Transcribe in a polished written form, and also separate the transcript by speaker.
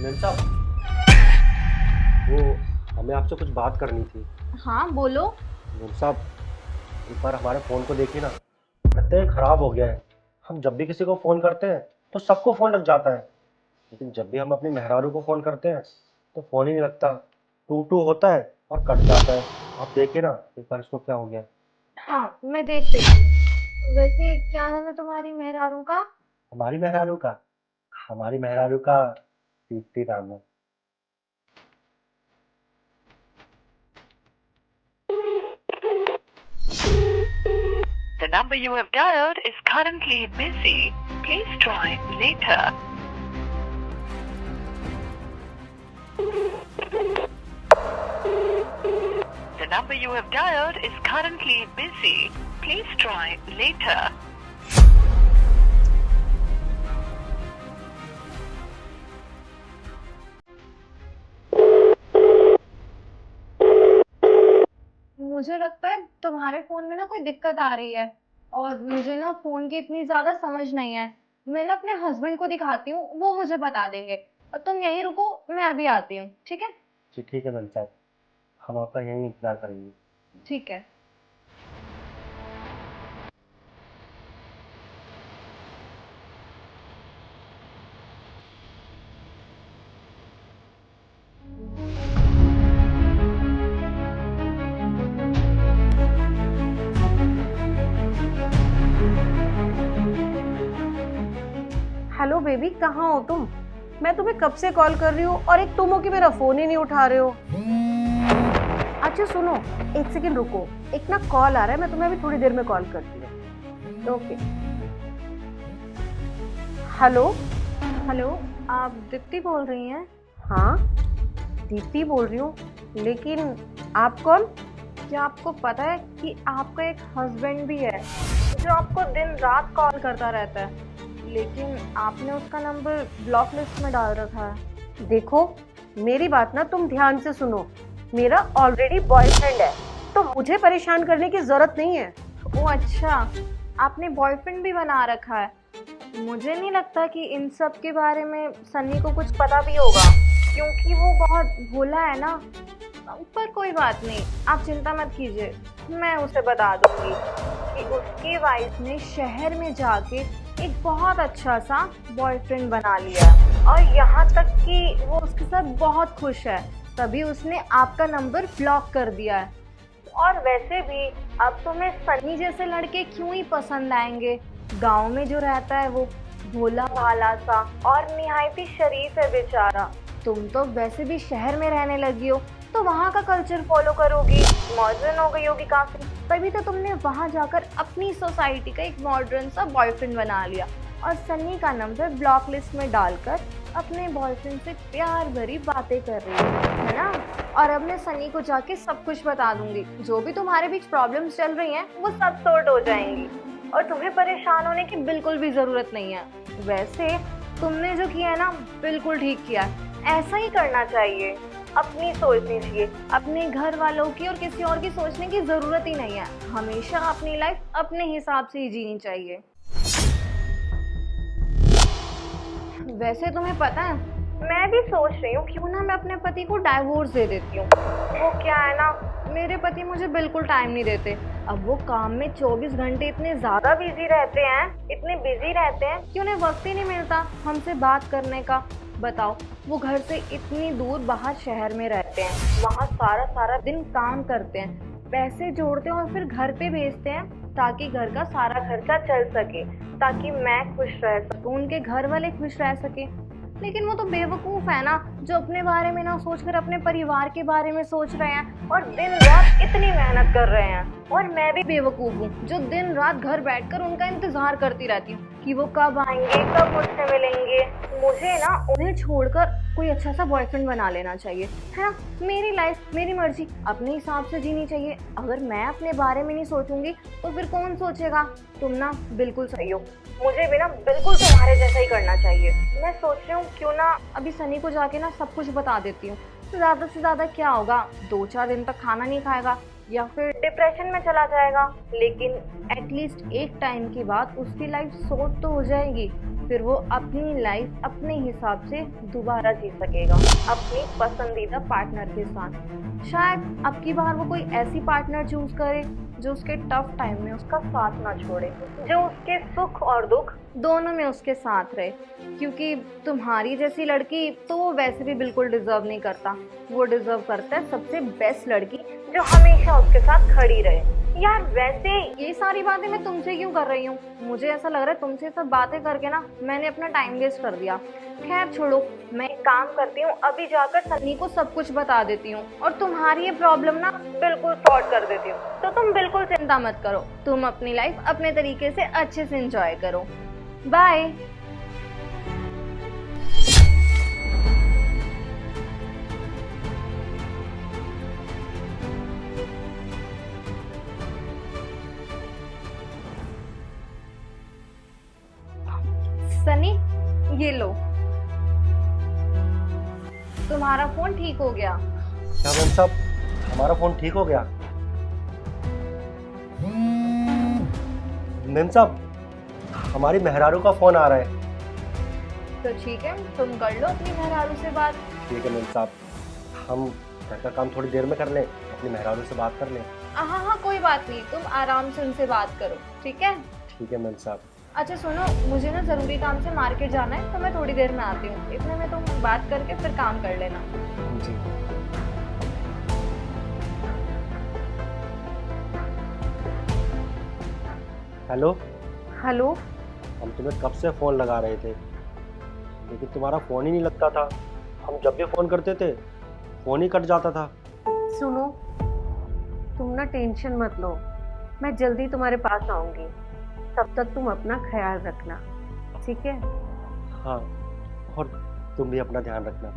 Speaker 1: Ma'am साहब, वो हमें आपसे कुछ बात करनी थी।
Speaker 2: हाँ बोलो।
Speaker 1: मेम साहब, एक बार हमारे फ़ोन को देखिए ना, लगता है खराब हो गया है। हम जब भी किसी को फ़ोन करते हैं तो सबको फ़ोन लग जाता है, लेकिन जब भी हम अपनी मेहरारू को फ़ोन करते हैं तो फ़ोन ही नहीं लगता। टू टू होता है और कट जाता है। आप देखिए ना एक बार इसको क्या हो गया है।
Speaker 2: हाँ मैं देख रही हूँ। वैसे क्या नाम है तुम्हारी मेहरारू का?
Speaker 1: हमारी मेहरारू का हमारी मेहरारू का दीप्ति नाम है।
Speaker 3: The number you have dialed is currently busy. Please try later. The number you have dialed is currently busy. Please try later.
Speaker 2: मुझे लगता है तुम्हारे फोन में ना कोई दिक्कत आ रही है और मुझे ना फोन की इतनी ज्यादा समझ नहीं है। मैं ना अपने हस्बैंड को दिखाती हूँ, वो मुझे बता देंगे। और तुम यहीं रुको, मैं अभी आती हूँ, ठीक है?
Speaker 1: जी ठीक है मेम साहब, हम आपका यही इंतज़ार करेंगे।
Speaker 2: ठीक है।
Speaker 4: हेलो बेबी, कहाँ हो तुम? मैं तुम्हें कब से कॉल कर रही हूँ और एक तुम हो कि मेरा फोन ही नहीं उठा रहे हो। अच्छा सुनो, एक सेकंड रुको, एक ना कॉल आ रहा है, मैं तुम्हें अभी थोड़ी देर में कॉल करती हूँ। ओके। हेलो।
Speaker 2: हेलो, आप दीप्ति बोल रही हैं?
Speaker 4: हाँ, दीप्ति बोल रही हूँ, लेकिन आप कौन?
Speaker 2: क्या आपको पता है कि आपका एक हस्बैंड भी है जो आपको दिन रात कॉल करता रहता है, लेकिन आपने उसका नंबर ब्लॉक लिस्ट में डाल रखा है।
Speaker 4: देखो, मेरी बात ना तुम ध्यान से सुनो, मेरा ऑलरेडी बॉयफ्रेंड है, तो मुझे परेशान करने की जरूरत नहीं है।
Speaker 2: ओ अच्छा, आपने बॉयफ्रेंड भी बना रखा है। मुझे नहीं लगता कि इन सब के बारे में सन्नी को कुछ पता भी होगा, क्योंकि वो बहुत भोला है ना। पर कोई बात नहीं, आप चिंता मत कीजिए, मैं उसे बता दूंगी कि उसकी वाइफ ने शहर में जाके एक बहुत अच्छा सा बॉयफ्रेंड बना लिया है और यहाँ तक कि वो उसके साथ बहुत खुश है, तभी उसने आपका नंबर ब्लॉक कर दिया है। और वैसे भी अब तुम्हें सनी जैसे लड़के क्यों ही पसंद आएंगे? गांव में जो रहता है वो भोला भाला सा और निहायत ही शरीफ है बेचारा। तुम तो वैसे भी शहर में रहने लगी हो, तो वहाँ का कल्चर फॉलो करोगी, मॉडर्न हो गई होगी काफी, तभी तो तुमने वहाँ जाकर अपनी सोसाइटी का एक मॉडर्न सा बॉयफ्रेंड बना लिया और सन्नी का नंबर ब्लॉक लिस्ट में डालकर अपने बॉयफ्रेंड से प्यार भरी बातें कर रही है ना? और अब मैं सनी को जाके सब कुछ बता दूंगी, जो भी तुम्हारे बीच प्रॉब्लम्स चल रही हैं वो सब सॉर्ट हो जाएंगी और तुम्हें परेशान होने की बिल्कुल भी जरूरत नहीं है। वैसे तुमने जो किया है ना, बिल्कुल ठीक किया, ऐसा ही करना चाहिए। अपनी सोचनी चाहिए, अपने घर वालों की और किसी और की सोचने की जरूरत ही नहीं है। हमेशा अपनी लाइफ अपने हिसाब से ही जीनी चाहिए। वैसे तुम्हें पता है, मैं भी सोच रही हूँ क्यों ना मैं अपने पति को डाइवोर्स दे देती हूँ। वो क्या है ना, मेरे पति मुझे बिल्कुल टाइम नहीं देते। अब वो काम में 24 घंटे इतने ज्यादा बिजी रहते हैं, इतने बिजी रहते हैं कि उन्हें वक्त ही नहीं मिलता हमसे बात करने का। बताओ, वो घर से इतनी दूर बाहर शहर में रहते हैं, वहाँ सारा सारा दिन काम करते हैं, पैसे जोड़ते हैं और फिर घर पे भेजते हैं ताकि घर का सारा खर्चा चल सके, ताकि मैं खुश रह सकूं, उनके घर वाले खुश रह सके। लेकिन वो तो बेवकूफ है ना, जो अपने बारे में ना सोचकर अपने परिवार के बारे में सोच रहे हैं और दिन रात इतनी मेहनत कर रहे हैं। और मैं भी बेवकूफ हूँ जो दिन रात घर बैठकर उनका इंतजार करती रहती हूँ कि वो कब आएंगे, कब मुझसे मिलेंगे। मुझे ना उन्हें छोड़कर कोई अच्छा सा बॉयफ्रेंड बना लेना चाहिए, है ना? मेरी लाइफ मेरी मर्जी, अपने हिसाब से जीनी चाहिए। अगर मैं अपने बारे में नहीं सोचूंगी तो फिर कौन सोचेगा? तुम ना बिल्कुल सही हो, मुझे भी ना बिल्कुल तुम्हारे जैसा ही करना चाहिए। मैं सोच रही हूँ क्यों ना अभी सनी को जाके ना सब कुछ बता देती हूँ। ज़्यादा से ज़्यादा क्या होगा, 2-4 दिन तक खाना नहीं खाएगा या फिर डिप्रेशन में चला जाएगा, लेकिन एटलीस्ट एक टाइम के बाद उसकी लाइफ सॉर्ट तो हो जाएगी। फिर वो अपनी लाइफ अपने हिसाब से दोबारा जी सकेगा अपनी पसंदीदा पार्टनर के साथ। शायद अब की बार वो कोई ऐसी पार्टनर चूज करे जो उसके टफ टाइम में उसका साथ ना छोड़े, जो उसके सुख और दुख दोनों में उसके साथ रहे। क्योंकि तुम्हारी जैसी लड़की तो वो वैसे भी बिल्कुल डिजर्व नहीं करता। वो डिजर्व करता है सबसे बेस्ट लड़की जो हमेशा उसके साथ खड़ी रहे। यार वैसे ये सारी बातें मैं तुमसे क्यों कर रही हूँ? मुझे ऐसा लग रहा है तुमसे सब बातें करके ना मैंने अपना टाइम वेस्ट कर दिया। खैर छोड़ो, मैं एक काम करती हूँ, अभी जाकर सन्नी को सब कुछ बता देती हूँ और तुम्हारी ये प्रॉब्लम ना बिल्कुल सॉर्ट कर देती हूँ। तो तुम बिल्कुल चिंता मत करो, तुम अपनी लाइफ अपने तरीके से अच्छे से एंजॉय करो। बाय। सनी ये लो, तुम्हारा फोन ठीक हो गया।
Speaker 1: क्या मैम साहब, हमारा फोन ठीक हो गया? मैम साहब, हमारी मेहरारू का फोन आ रहा है।
Speaker 2: तो ठीक है, तुम कर लो अपनी मेहरारू से बात।
Speaker 1: ठीक है मैम साहब, हम घर का काम थोड़ी देर में कर लें, अपनी मेहरारू से बात कर लें।
Speaker 2: हाँ हाँ कोई बात नहीं, तुम आराम से उनसे बात करो, ठीक है?
Speaker 1: ठीक है मैम साहब।
Speaker 2: अच्छा सुनो, मुझे ना ज़रूरी काम से मार्केट जाना है, तो मैं थोड़ी देर में आती हूँ। इतने में तुम बात करके फिर काम कर लेना।
Speaker 1: जी। हेलो।
Speaker 4: हेलो।
Speaker 1: हम तुम्हें कब से फ़ोन लगा रहे थे, लेकिन तुम्हारा फ़ोन ही नहीं लगता था। हम जब भी फ़ोन करते थे फ़ोन ही कट जाता था।
Speaker 4: सुनो, तुम ना टेंशन मत लो, मैं जल्दी तुम्हारे पास आऊंगी। तब तक तुम अपना ख्याल रखना, ठीक है?
Speaker 1: हाँ, और तुम भी अपना ध्यान रखना।